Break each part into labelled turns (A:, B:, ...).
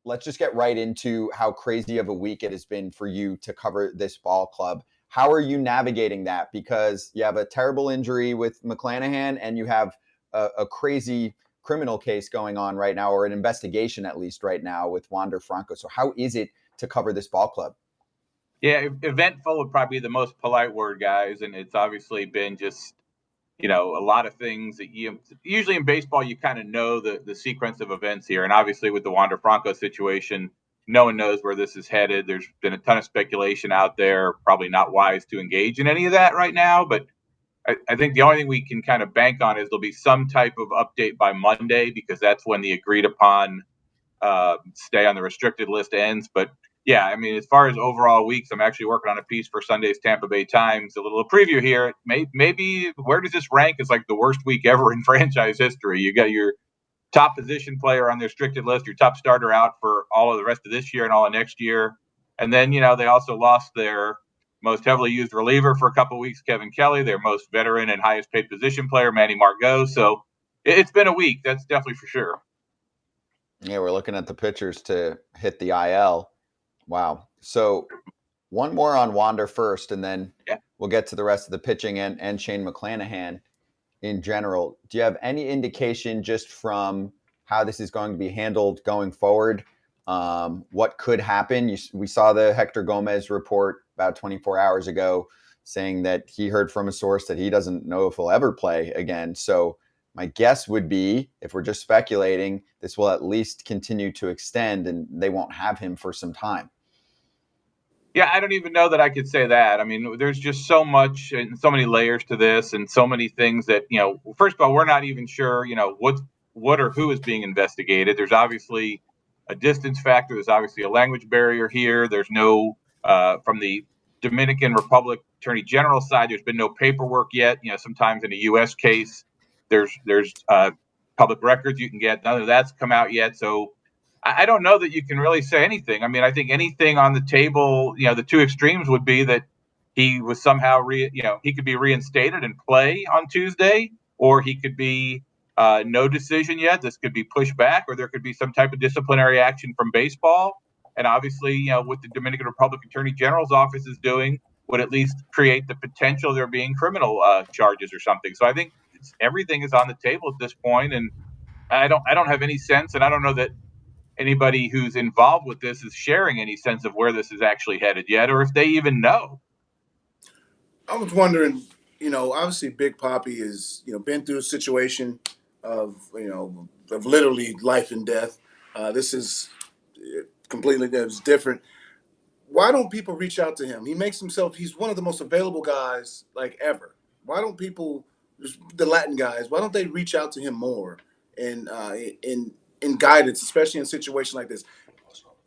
A: let's just get right into how crazy of a week it has been for you to cover this ball club. How are you navigating that? Because you have a terrible injury with McClanahan and you have a crazy criminal case going on right now, or an investigation at least right now with Wander Franco. So how is it to cover this ball club?
B: Yeah, eventful would probably be the most polite word, guys. And it's obviously been just, a lot of things that usually in baseball, you kind of know the sequence of events here. And obviously with the Wander Franco situation, no one knows where this is headed. There's been a ton of speculation out there, probably not wise to engage in any of that right now. But I think the only thing we can kind of bank on is there'll be some type of update by Monday, because that's when the agreed upon stay on the restricted list ends. But yeah, I mean, as far as overall weeks, I'm actually working on a piece for Sunday's Tampa Bay Times. A little preview here. Maybe where does this rank as like the worst week ever in franchise history? You got your top position player on the restricted list, your top starter out for all of the rest of this year and all of next year. And then, they also lost their most heavily used reliever for a couple of weeks, Kevin Kelly, their most veteran and highest paid position player, Manny Margot. So it's been a week. That's definitely for sure.
A: Yeah, we're looking at the pitchers to hit the IL. Wow. So one more on Wander first, and then we'll get to the rest of the pitching and Shane McClanahan in general. Do you have any indication just from how this is going to be handled going forward? What could happen? We saw the Hector Gomez report about 24 hours ago saying that he heard from a source that he doesn't know if he'll ever play again. So my guess would be, if we're just speculating, this will at least continue to extend and they won't have him for some time.
B: Yeah, I don't even know that I could say that. I mean, there's just so much and so many layers to this and so many things that, first of all, we're not even sure, what or who is being investigated. There's obviously a distance factor. There's obviously a language barrier here. There's no, from the Dominican Republic Attorney General side, there's been no paperwork yet. Sometimes in a U.S. case, there's public records you can get. None of that's come out yet. So I don't know that you can really say anything. I mean, I think anything on the table, the two extremes would be that he was somehow, he could be reinstated and play on Tuesday, or he could be no decision yet. This could be pushed back, or there could be some type of disciplinary action from baseball. And obviously, what the Dominican Republic Attorney General's office is doing would at least create the potential of there being criminal charges or something. So I think everything is on the table at this point, and I don't have any sense, and I don't know that anybody who's involved with this is sharing any sense of where this is actually headed yet, or if they even know.
C: I was wondering, obviously Big Papi has, been through a situation of literally life and death. This is completely different. Why don't people reach out to him? He's one of the most available guys like ever. Why don't people, the Latin guys, why don't they reach out to him more and in guidance, especially in a situation like this?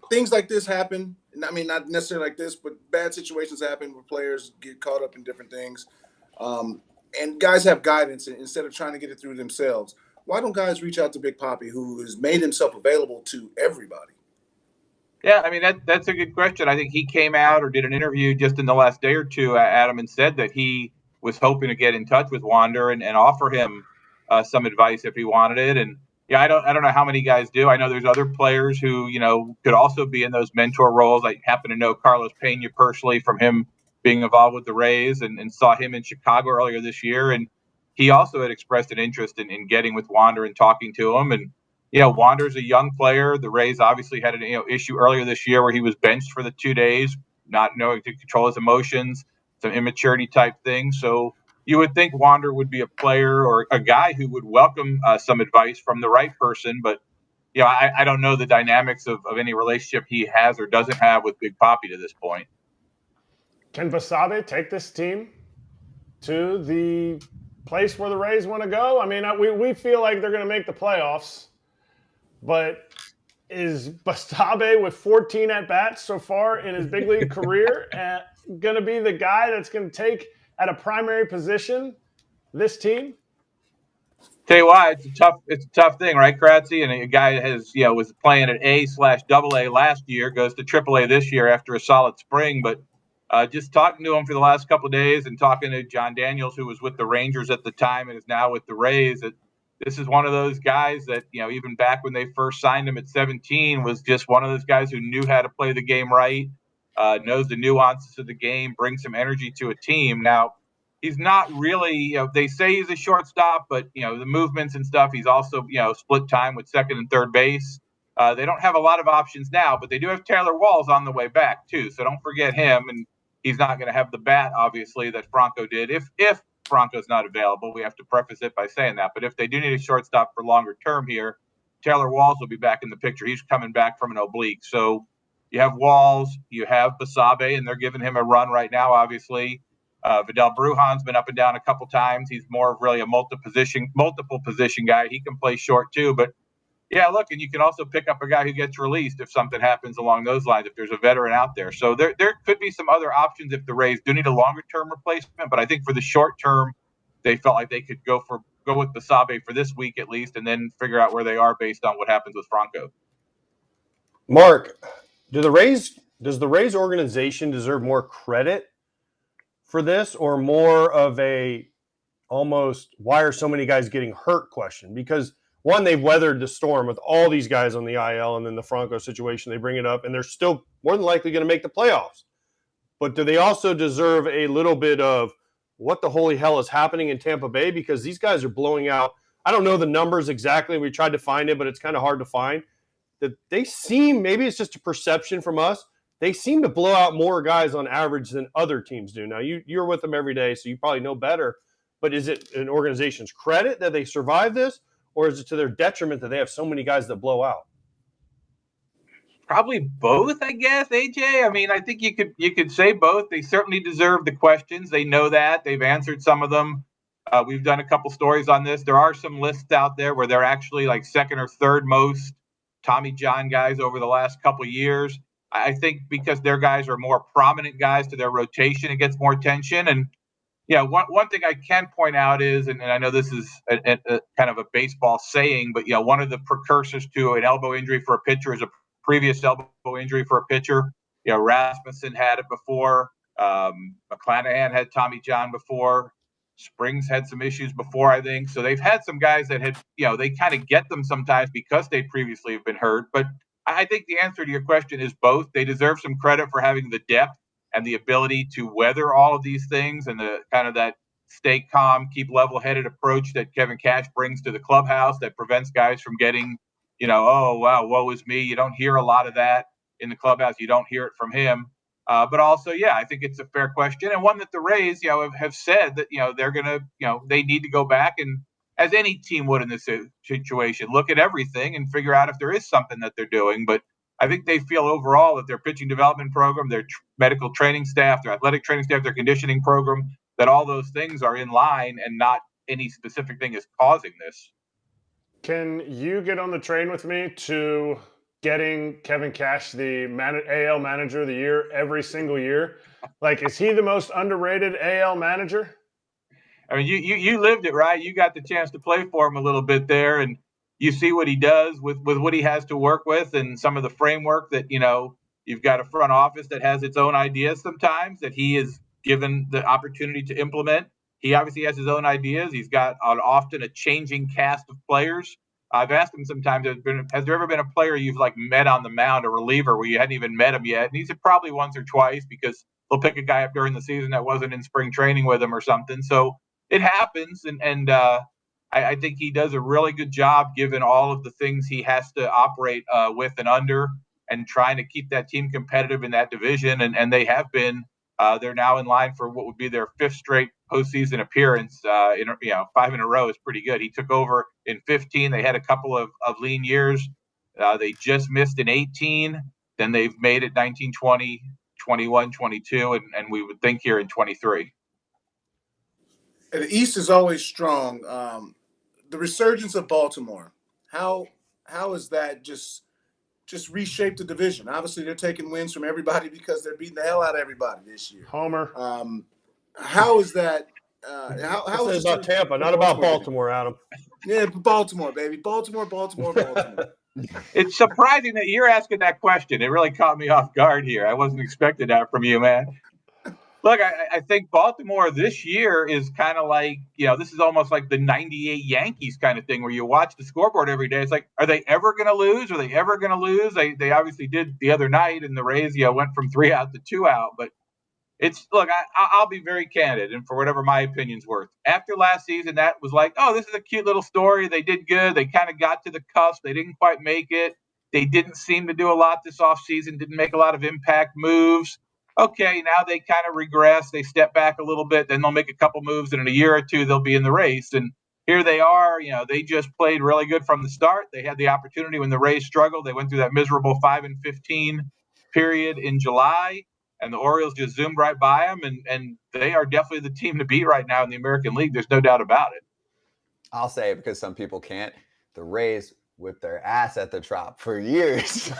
C: Things like this happen. I mean, not necessarily like this, but bad situations happen where players get caught up in different things. And guys have guidance instead of trying to get it through themselves. Why don't guys reach out to Big Papi, who has made himself available to everybody?
B: Yeah, I mean, that's a good question. I think he came out or did an interview just in the last day or two, Adam, and said that he was hoping to get in touch with Wander and offer him some advice if he wanted it. And yeah, I don't know how many guys do. I know there's other players who, could also be in those mentor roles. I happen to know Carlos Pena personally from him being involved with the Rays and saw him in Chicago earlier this year. And he also had expressed an interest in getting with Wander and talking to him. And Wander's a young player. The Rays obviously had an issue earlier this year where he was benched for the 2 days, not knowing to control his emotions, some immaturity type things. So you would think Wander would be a player or a guy who would welcome some advice from the right person. But, I don't know the dynamics of any relationship he has or doesn't have with Big Papi to this point.
D: Can Basabe take this team to the place where the Rays want to go? I mean, we feel like they're going to make the playoffs. But is Basabe, with 14 at-bats so far in his big league career, going to be the guy that's going to take at a primary position this team?
B: Tell you why, it's a tough thing, right, Kratzy? And a guy that has, was playing at A/AA last year, goes to AAA this year after a solid spring. But just talking to him for the last couple of days and talking to John Daniels, who was with the Rangers at the time and is now with the Rays, this is one of those guys that, even back when they first signed him at 17, was just one of those guys who knew how to play the game right, knows the nuances of the game, brings some energy to a team. Now, he's not really, they say he's a shortstop, but, the movements and stuff, he's also, split time with second and third base. They don't have a lot of options now, but they do have Taylor Walls on the way back, too. So don't forget him. And he's not going to have the bat, obviously, that Franco did. If Franco's not available, we have to preface it by saying that. But if they do need a shortstop for longer term here, Taylor Walls will be back in the picture. He's coming back from an oblique. So you have Walls, you have Basabe, and they're giving him a run right now, obviously. Vidal Brujan's been up and down a couple times. He's more of really a multiple position guy. He can play short too, but yeah, look, and you can also pick up a guy who gets released if something happens along those lines, if there's a veteran out there. So there could be some other options if the Rays do need a longer-term replacement, but I think for the short term, they felt like they could go with Basabe for this week at least, and then figure out where they are based on what happens with Franco.
E: Mark, does the Rays organization deserve more credit for this, or more of a almost why are so many guys getting hurt question? Because one, they've weathered the storm with all these guys on the IL, and then the Franco situation, they bring it up, and they're still more than likely going to make the playoffs. But do they also deserve a little bit of what the holy hell is happening in Tampa Bay? Because these guys are blowing out. I don't know the numbers exactly. We tried to find it, but it's kind of hard to find. That they seem, maybe it's just a perception from us, they seem to blow out more guys on average than other teams do. Now, you're with them every day, so you probably know better. But is it an organization's credit that they survived this? Or is it to their detriment that they have so many guys that blow out?
B: Probably both, I guess, AJ. I mean, I think you could say both. They certainly deserve the questions. They know that. They've answered some of them. We've done a couple stories on this. There are some lists out there where they're actually like second or third most Tommy John guys over the last couple of years. I think because their guys are more prominent guys to their rotation, it gets more attention. And one thing I can point out is, and I know this is a kind of a baseball saying, but one of the precursors to an elbow injury for a pitcher is a previous elbow injury for a pitcher. Rasmussen had it before. McClanahan had Tommy John before. Springs had some issues before, I think. So they've had some guys that had, they kind of get them sometimes because they previously have been hurt. But I think the answer to your question is both. They deserve some credit for having the depth and the ability to weather all of these things, and the kind of that stay calm, keep level-headed approach that Kevin Cash brings to the clubhouse that prevents guys from getting, oh, wow, woe is me. You don't hear a lot of that in the clubhouse. You don't hear it from him. But also, I think it's a fair question, and one that the Rays, have said that, they're going to, they need to go back and, as any team would in this situation, look at everything and figure out if there is something that they're doing. But I think they feel overall that their pitching development program, their medical training staff, their athletic training staff, their conditioning program, that all those things are in line and not any specific thing is causing this.
D: Can you get on the train with me to getting Kevin Cash the AL Manager of the Year every single year? Like, is he the most underrated AL manager?
B: I mean, you lived it, right? You got the chance to play for him a little bit there, and you see what he does with what he has to work with, and some of the framework that, you've got a front office that has its own ideas sometimes that he is given the opportunity to implement. He obviously has his own ideas. He's got often a changing cast of players. I've asked him sometimes, has there ever been a player you've met on the mound, a reliever, where you hadn't even met him yet? And he said probably once or twice, because they'll pick a guy up during the season that wasn't in spring training with him or something. So it happens. And I think he does a really good job given all of the things he has to operate with and under, and trying to keep that team competitive in that division. And they have been. They're now in line for what would be their fifth straight postseason appearance. 5 in a row is pretty good. He took over in 15. They had a couple of lean years. They just missed in 18. Then they've made it 19, 20, 21, 22, and we would think here in 23.
C: And the East is always strong. The resurgence of Baltimore, how is that just reshaped the division? Obviously, they're taking wins from everybody because they're beating the hell out of everybody this year.
D: Homer.
C: How is that? How
E: is it about Tampa, not about Baltimore, Adam?
C: Yeah, Baltimore, baby. Baltimore.
B: It's surprising that you're asking that question. It really caught me off guard here. I wasn't expecting that from you, man. Look, I think Baltimore this year is kind of like, this is almost like the 98 Yankees kind of thing where you watch the scoreboard every day. It's like, are they ever going to lose? Are they ever going to lose? They obviously did the other night, and the Rays, went from 3 out to 2 out. But I'll be very candid, and for whatever my opinion's worth. After last season, that was like, oh, this is a cute little story. They did good. They kind of got to the cusp. They didn't quite make it. They didn't seem to do a lot this offseason, didn't make a lot of impact moves. Okay, now they kind of regress. They step back a little bit. Then they'll make a couple moves, and in a year or two, they'll be in the race. And here they are. They just played really good from the start. They had the opportunity when the Rays struggled. They went through that miserable 5-15 period in July, and the Orioles just zoomed right by them. And they are definitely the team to beat right now in the American League. There's no doubt about it.
A: I'll say it because some people can't. The Rays whipped their ass at the Trop for years.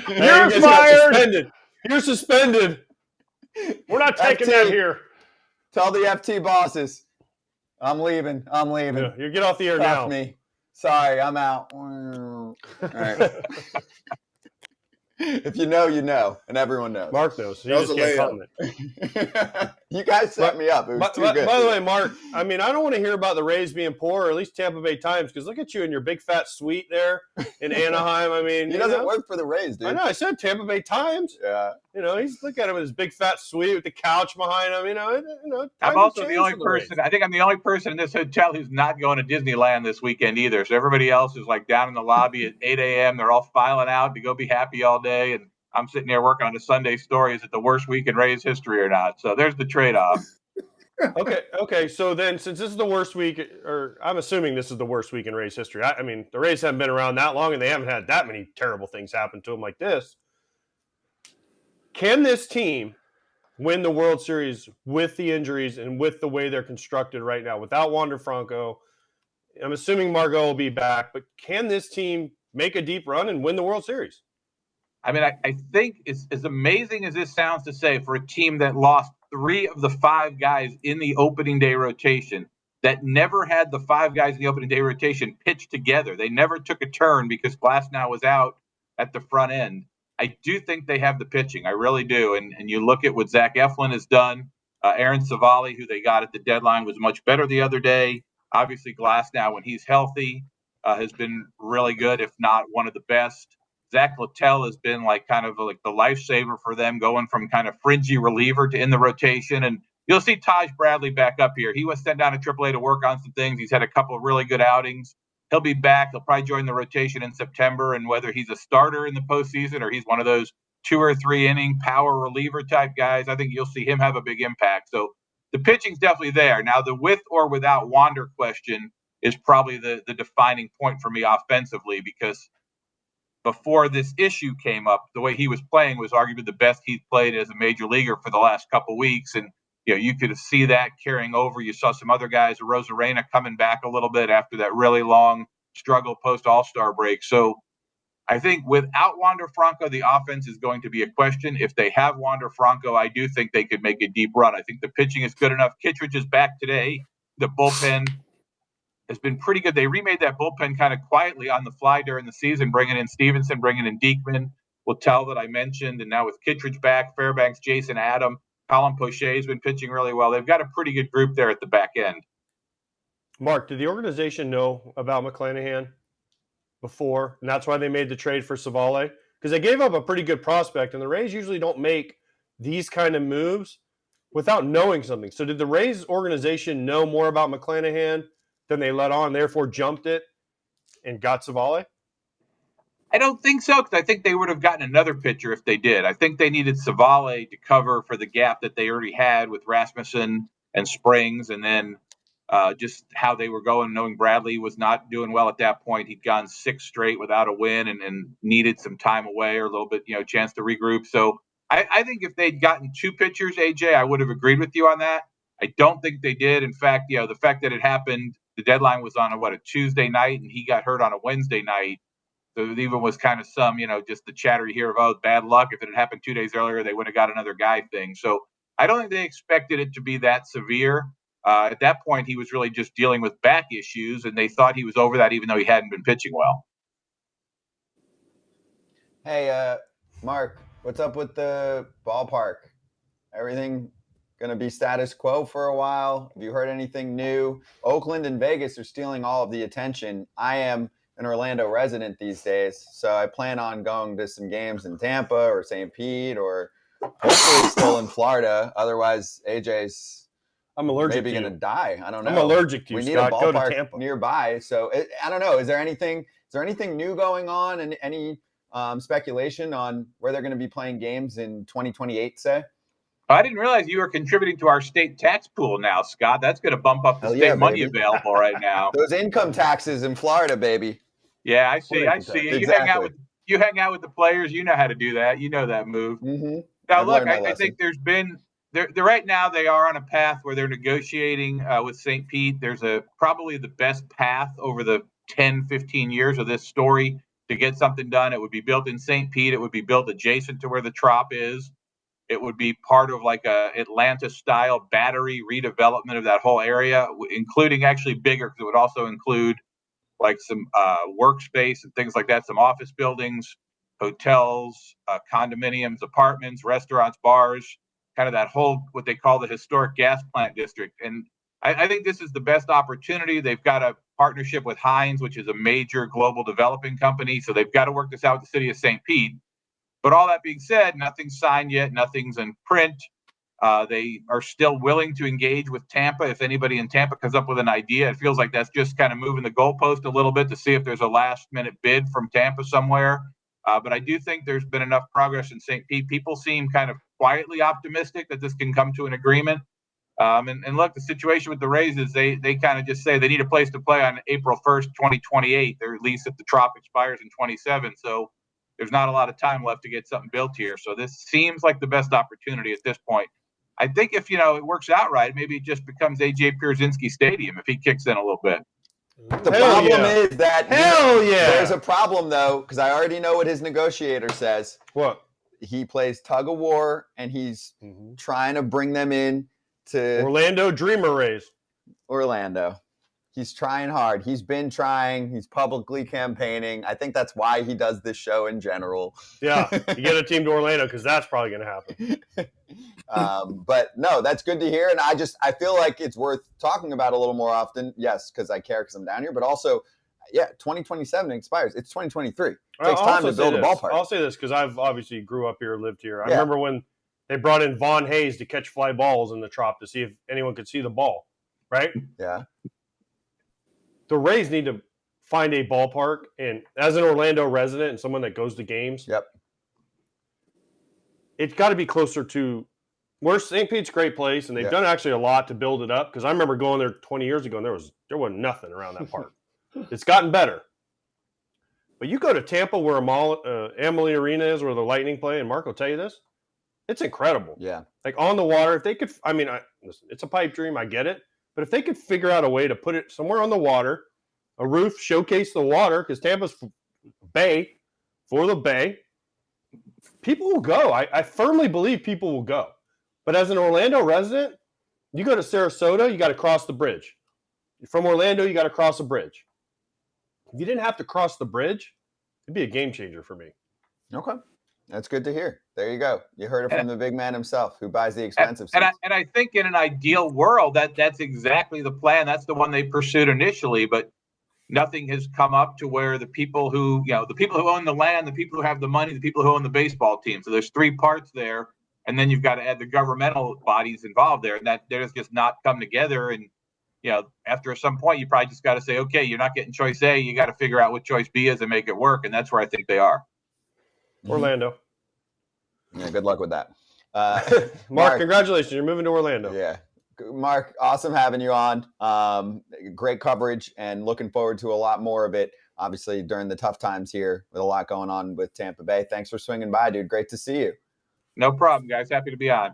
D: You're fired.
E: You're suspended.
D: We're not taking that here.
A: Tell the FT bosses. I'm leaving.
E: Yeah, you get off the air
A: Cuff
E: now.
A: Me. Sorry, I'm out. All right. If you know, you know, and everyone knows.
E: Mark knows. So you just can't comment.
A: You guys set me up. It was too good.
E: By the way, Mark, I don't want to hear about the Rays being poor, or at least Tampa Bay Times, because look at you in your big fat suite there in Anaheim.
A: He doesn't work for the Rays, dude.
E: I know. I said Tampa Bay Times.
A: Yeah.
E: He's look at him with his big fat suite with the couch behind him.
B: I'm also the only person. I think I'm the only person in this hotel who's not going to Disneyland this weekend either. So everybody else is like down in the lobby at 8 a.m. They're all filing out to go be happy all day, and I'm sitting here working on a Sunday story. Is it the worst week in Rays history or not? So there's the trade-off.
E: Okay. So then, since this is the worst week, or I'm assuming this is the worst week in Rays history. I mean, the Rays haven't been around that long, and they haven't had that many terrible things happen to them like this. Can this team win the World Series with the injuries and with the way they're constructed right now, without Wander Franco? I'm assuming Margot will be back, but can this team make a deep run and win the World Series?
B: I mean, I think it's as amazing as this sounds to say, for a team that lost 3 of the 5 guys in the opening day rotation, that never had the 5 guys in the opening day rotation pitch together. They never took a turn because Glasnow was out at the front end. I do think they have the pitching. I really do. And you look at what Zach Eflin has done. Aaron Savali, who they got at the deadline, was much better the other day. Obviously, Glasnow, when he's healthy, has been really good, if not one of the best. Zach Littell has been kind of like the lifesaver for them, going from kind of fringy reliever to in the rotation. And you'll see Taj Bradley back up here. He was sent down to AAA to work on some things. He's had a couple of really good outings. He'll be back. He'll probably join the rotation in September. And whether he's a starter in the postseason or he's one of those 2 or 3 inning power reliever type guys, I think you'll see him have a big impact. So the pitching's definitely there. Now, the with or without Wander question is probably the defining point for me offensively, because before this issue came up, the way he was playing was arguably the best he's played as a major leaguer for the last couple of weeks. And you could see that carrying over. You saw some other guys, Rosarena, coming back a little bit after that really long struggle post All-Star break. So I think without Wander Franco, the offense is going to be a question. If they have Wander Franco, I do think they could make a deep run. I think the pitching is good enough. Kittredge is back today. The bullpen has been pretty good. They remade that bullpen kind of quietly on the fly during the season, bringing in Stevenson, bringing in Diekman, Littell that I mentioned, and now with Kittredge back, Fairbanks, Jason Adam, Colin Poche has been pitching really well. They've got a pretty good group there at the back end.
E: Mark, did the organization know about McClanahan before, and that's why they made the trade for Savale? Because they gave up a pretty good prospect, and the Rays usually don't make these kind of moves without knowing something. So did the Rays organization know more about McClanahan than they let on, therefore jumped it and got Savale?
B: I don't think so, because I think they would have gotten another pitcher if they did. I think they needed Savale to cover for the gap that they already had with Rasmussen and Springs, and then just how they were going, knowing Bradley was not doing well at that point. He'd gone 6 straight without a win and needed some time away or a little bit, chance to regroup. So I think if they'd gotten 2 pitchers, AJ, I would have agreed with you on that. I don't think they did. In fact, the fact that it happened, the deadline was on a Tuesday night, and he got hurt on a Wednesday night. So it even was kind of some, just the chatter you hear of, bad luck. If it had happened 2 days earlier, they would have got another guy thing. So I don't think they expected it to be that severe. At that point, he was really just dealing with back issues, and they thought he was over that, even though he hadn't been pitching well.
A: Hey, Mark, What's up with the ballpark? Everything going to be status quo for a while? Have you heard anything new? Oakland and Vegas are stealing all of the attention. I am an Orlando resident these days, so I plan on going to some games in Tampa or St. Pete or hopefully still in Florida. Otherwise, AJ's
E: I'm allergic
A: maybe
E: to
A: going to
E: you.
A: die. I don't know.
E: I'm allergic to you,
A: We need
E: Scott.
A: a
E: Go to
A: ballpark
E: Tampa.
A: nearby. So I don't know. Is there anything new going on, and any speculation on where they're going to be playing games in 2028, say?
B: I didn't realize you were contributing to our state tax pool now, Scott. That's going to bump up the
A: Hell
B: state
A: yeah,
B: money
A: baby.
B: available right now.
A: Those income taxes in Florida, baby.
B: Yeah, I see. I
E: Income
B: see.
E: tax.
B: You
A: Exactly.
B: hang out with the players. You know how to do that. You know that move.
A: Mm-hmm.
B: Now,
A: I've
B: look,
A: learned my
B: I
A: lesson.
B: think there's been they're right now they are on a path where they're negotiating with St. Pete. There's probably the best path over the 10, 15 years of this story to get something done. It would be built in St. Pete. It would be built adjacent to where the Trop is. It would be part of like a Atlanta-style battery redevelopment of that whole area, including actually bigger, because it would also include like some workspace and things like that, some office buildings, hotels, condominiums, apartments, restaurants, bars, kind of that whole what they call the historic gas plant district. And I think this is the best opportunity. They've got a partnership with Hines, which is a major global developing company. So they've got to work this out with the city of St. Pete. But all that being said, nothing's signed yet, nothing's in print. They are still willing to engage with Tampa. If anybody in Tampa comes up with an idea, it feels like that's just kind of moving the goalpost a little bit to see if there's a last minute bid from Tampa somewhere. But I do think there's been enough progress in St. Pete. People seem kind of quietly optimistic that this can come to an agreement. And look, the situation with the Rays is they kind of just say they need a place to play on April 1st, 2028. Their lease at the Trop expires in 27. So there's not a lot of time left to get something built here. So this seems like the best opportunity at this point. I think if it works out right, maybe it just becomes AJ Pierzynski Stadium if he kicks in a little bit.
A: The problem is that there's
E: yeah.
A: a problem though, because I already know what his negotiator says.
E: What?
A: He plays tug of war, and he's trying to bring them in to
E: Orlando Dreamer Rays.
A: Orlando. He's trying hard. He's been trying. He's publicly campaigning. I think that's why he does this show in general.
E: Yeah, you get a team to Orlando because that's probably going to happen.
A: But no, that's good to hear. And I feel like it's worth talking about a little more often. Yes, because I care because I'm down here. But also, 2027 expires. It's 2023. It takes time to build a ballpark.
E: I'll say this because I've obviously grew up here, lived here. I remember when they brought in Von Hayes to catch fly balls in the Trop to see if anyone could see the ball, right?
A: Yeah.
E: The Rays need to find a ballpark, and as an Orlando resident and someone that goes to games, it's got to be closer to where St. Pete's a great place, and they've done actually a lot to build it up. Because I remember going there 20 years ago, and there was nothing around that park. It's gotten better, but you go to Tampa, where Amalie Arena is, where the Lightning play, and Mark will tell you this, it's incredible.
A: Yeah,
E: like on the water. If they could, listen, it's a pipe dream. I get it. But if they could figure out a way to put it somewhere on the water, a roof, showcase the water, because Tampa's bay, for the bay, people will go. I firmly believe people will go. But as an Orlando resident, you go to Sarasota, you got to cross the bridge. From Orlando, you got to cross a bridge. If you didn't have to cross the bridge, it'd be a game changer for me.
A: Okay. That's good to hear. There you go. You heard it from the big man himself, who buys the expensive seats.
B: And I think in an ideal world, that's exactly the plan. That's the one they pursued initially, but nothing has come up to where the people who own the land, the people who have the money, the people who own the baseball team. So there's three parts there, and then you've got to add the governmental bodies involved there, and that there's just not come together. And after some point, you probably just got to say, okay, you're not getting choice A, you got to figure out what choice B is and make it work, and that's where I think they are.
E: Orlando.
A: Yeah, good luck with that.
E: Mark, congratulations. You're moving to Orlando.
A: Yeah. Mark, awesome having you on. Great coverage, and looking forward to a lot more of it, obviously, during the tough times here with a lot going on with Tampa Bay. Thanks for swinging by, dude. Great to see you.
B: No problem, guys. Happy to be on.